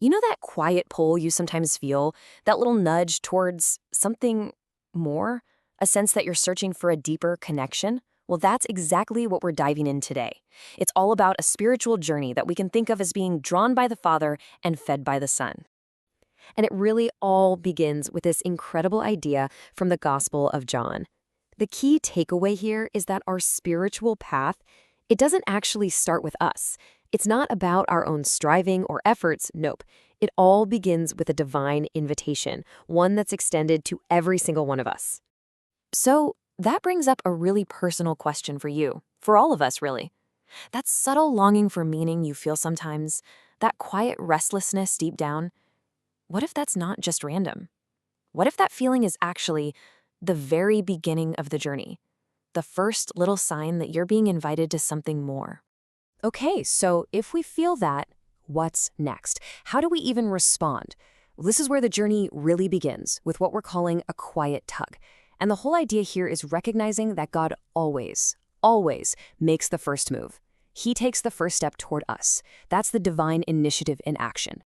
You know that quiet pull you sometimes feel, that little nudge towards something more? A sense that you're searching for a deeper connection? Well, that's exactly what we're diving in today. It's all about a spiritual journey that we can think of as being drawn by the Father and fed by the Son. And it really all begins with this incredible idea from the Gospel of John. The key takeaway here is that our spiritual path, it doesn't actually start with us. It's not about our own striving or efforts, nope. It all begins with a divine invitation, one that's extended to every single one of us. So that brings up a really personal question for you, for all of us really. That subtle longing for meaning you feel sometimes, that quiet restlessness deep down, what if that's not just random? What if that feeling is actually the very beginning of the journey? The first little sign that you're being invited to something more. Okay, so if we feel that, what's next? How do we even respond? This is where the journey really begins, with what we're calling a quiet tug. And the whole idea here is recognizing that God always makes the first move. He takes the first step toward us. That's the divine initiative in action.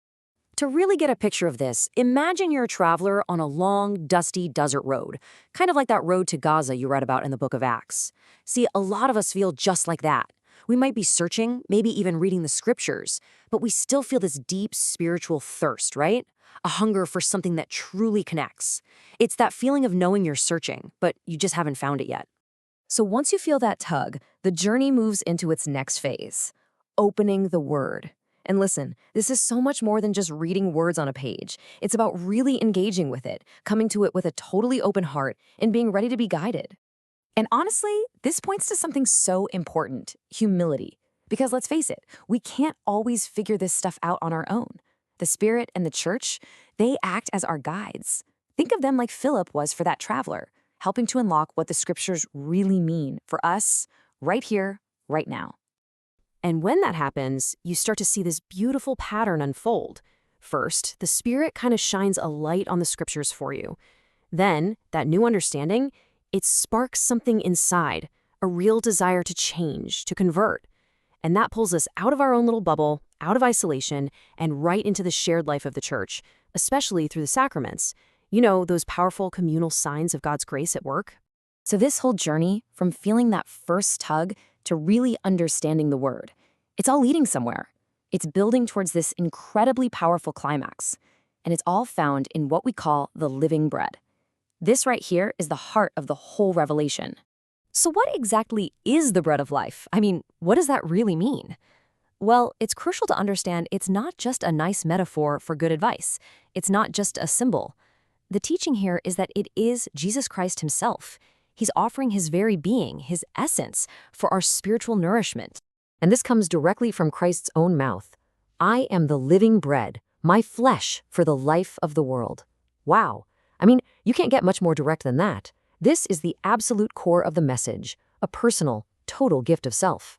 To really get a picture of this, imagine you're a traveler on a long, dusty desert road, kind of like that road to Gaza you read about in the book of Acts. See, a lot of us feel just like that. We might be searching, maybe even reading the scriptures, but we still feel this deep spiritual thirst, right? A hunger for something that truly connects. It's that feeling of knowing you're searching, but you just haven't found it yet. So once you feel that tug, the journey moves into its next phase, opening the Word. And listen, this is so much more than just reading words on a page. It's about really engaging with it, coming to it with a totally open heart, and being ready to be guided. And honestly, this points to something so important, humility. Because let's face it, we can't always figure this stuff out on our own. The Spirit and the Church, they act as our guides. Think of them like Philip was for that traveler, helping to unlock what the scriptures really mean for us right here, right now. And when that happens, you start to see this beautiful pattern unfold. First, the Spirit kind of shines a light on the scriptures for you. Then, that new understanding, it sparks something inside, a real desire to change, to convert. And that pulls us out of our own little bubble, out of isolation, and right into the shared life of the church, especially through the sacraments. You know, those powerful communal signs of God's grace at work. So this whole journey, from feeling that first tug to really understanding the Word, it's all leading somewhere. It's building towards this incredibly powerful climax. And it's all found in what we call the living bread. This right here is the heart of the whole revelation. So what exactly is the bread of life? I mean, what does that really mean? Well, it's crucial to understand it's not just a nice metaphor for good advice. It's not just a symbol. The teaching here is that it is Jesus Christ himself. He's offering his very being, his essence, for our spiritual nourishment. And this comes directly from Christ's own mouth. I am the living bread, my flesh for the life of the world. Wow. I mean, you can't get much more direct than that. This is the absolute core of the message, a personal, total gift of self.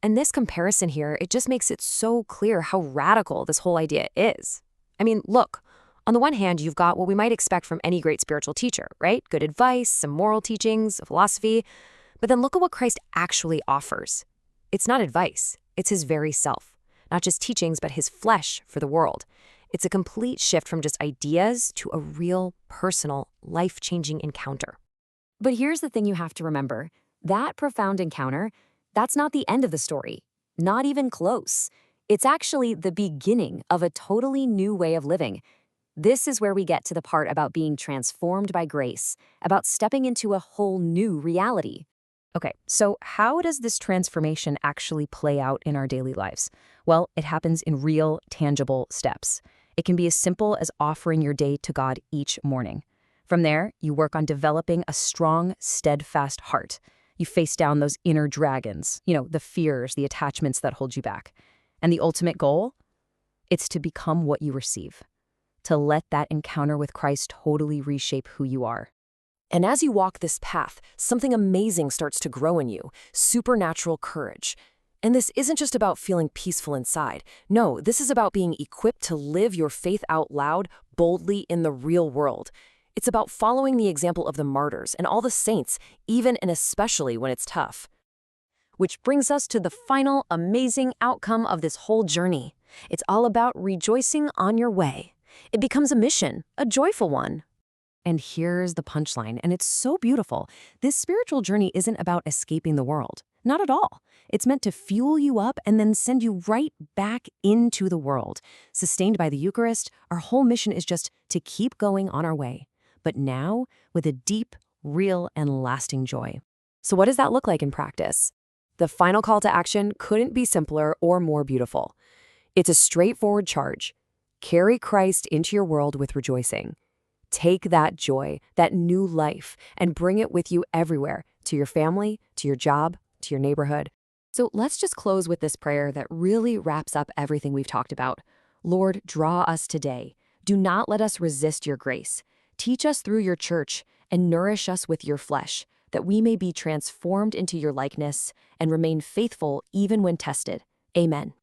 And this comparison here, it just makes it so clear how radical this whole idea is. I mean, look, on the one hand, you've got what we might expect from any great spiritual teacher, right? Good advice, some moral teachings, a philosophy. But then look at what Christ actually offers. It's not advice, it's his very self. Not just teachings, but his flesh for the world. It's a complete shift from just ideas to a real, personal, life-changing encounter. But here's the thing you have to remember. That profound encounter, that's not the end of the story. Not even close. It's actually the beginning of a totally new way of living. This is where we get to the part about being transformed by grace, about stepping into a whole new reality. Okay, so how does this transformation actually play out in our daily lives? Well, it happens in real, tangible steps. It can be as simple as offering your day to God each morning. From there, you work on developing a strong, steadfast heart. You face down those inner dragons, the fears, the attachments that hold you back. And the ultimate goal? It's to become what you receive. To let that encounter with Christ totally reshape who you are. And as you walk this path, something amazing starts to grow in you, supernatural courage. And this isn't just about feeling peaceful inside. No, this is about being equipped to live your faith out loud, boldly in the real world. It's about following the example of the martyrs and all the saints, even and especially when it's tough. Which brings us to the final amazing outcome of this whole journey. It's all about rejoicing on your way. It becomes a mission, a joyful one. And here's the punchline, and it's so beautiful. This spiritual journey isn't about escaping the world. Not at all. It's meant to fuel you up and then send you right back into the world. Sustained by the Eucharist, our whole mission is just to keep going on our way. But now, with a deep, real, and lasting joy. So what does that look like in practice? The final call to action couldn't be simpler or more beautiful. It's a straightforward charge. Carry Christ into your world with rejoicing. Take that joy, that new life, and bring it with you everywhere, to your family, to your job, to your neighborhood. So let's just close with this prayer that really wraps up everything we've talked about. Lord, draw us today. Do not let us resist your grace. Teach us through your church and nourish us with your flesh, that we may be transformed into your likeness and remain faithful even when tested. Amen.